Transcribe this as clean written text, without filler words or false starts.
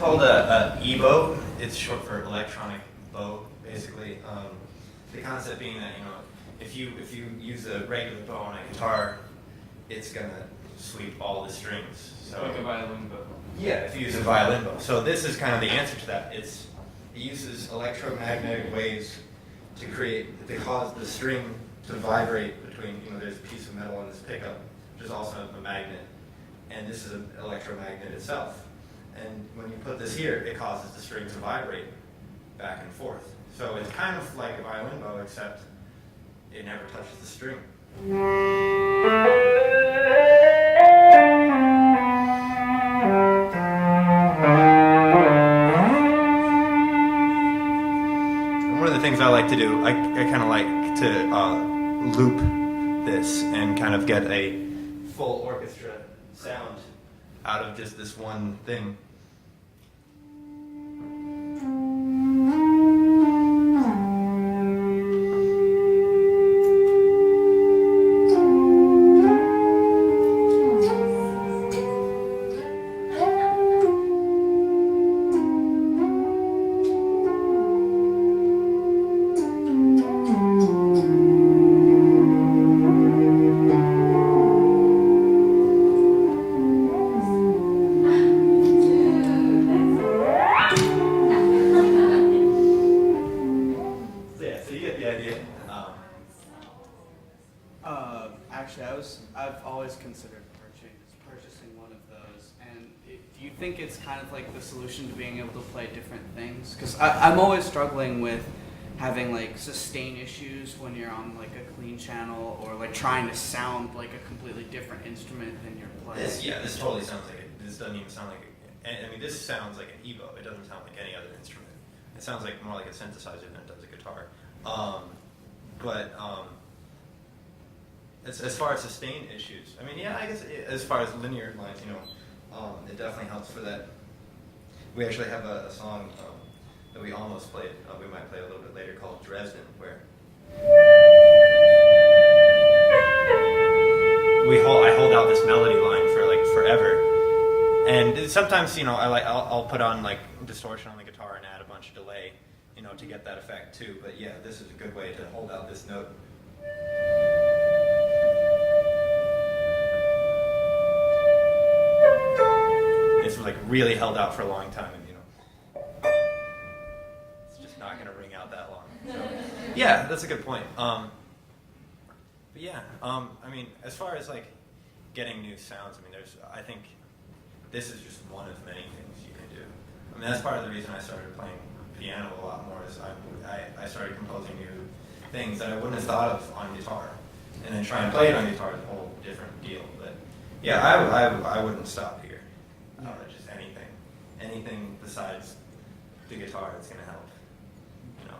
called a EBow. It's short for electronic bow, basically. The concept being that, you know, if you use a regular bow on a guitar, it's gonna sweep all the strings. So like a violin bow. Yeah, if you use a violin bow. So this is kind of the answer to that. It uses electromagnetic waves to cause the string to vibrate between, you know, there's a piece of metal on this pickup, which is also a magnet, and this is an electromagnet itself. And when you put this here, it causes the string to vibrate back and forth. So it's kind of like a violin bow, except it never touches the string. And one of the things I like to do, I kind of like to loop this and kind of get a full orchestra sound out of just this one thing. I've always considered purchasing one of those, and do you think it's kind of like the solution to being able to play different things? Because I'm always struggling with having like sustain issues when you're on like a clean channel, or like trying to sound like a completely different instrument than you're playing. This totally sounds like it. This doesn't even sound like I mean, this sounds like an EBow. It doesn't sound like any other instrument. It sounds like more like a synthesizer than it does a guitar. As far as sustain issues, I mean, yeah, I guess as far as linear lines, you know, it definitely helps for that. We actually have a song that we almost played. We might play a little bit later, called Dresden, where I hold out this melody line for like forever. And sometimes, you know, I'll put on like distortion on the guitar and add a bunch of delay, you know, to get that effect too. But yeah, this is a good way to hold out this note. It's like really held out for a long time, and you know, it's just not going to ring out that long. So, yeah, that's a good point. But yeah, I mean, as far as like getting new sounds, I mean, I think this is just one of many things you can do. I mean, that's part of the reason I started playing piano a lot more. Is I started composing new things that I wouldn't have thought of on guitar, and then trying to play it on guitar is a whole different deal. But yeah, I wouldn't stop here. Just anything besides the guitar that's going to help. You know.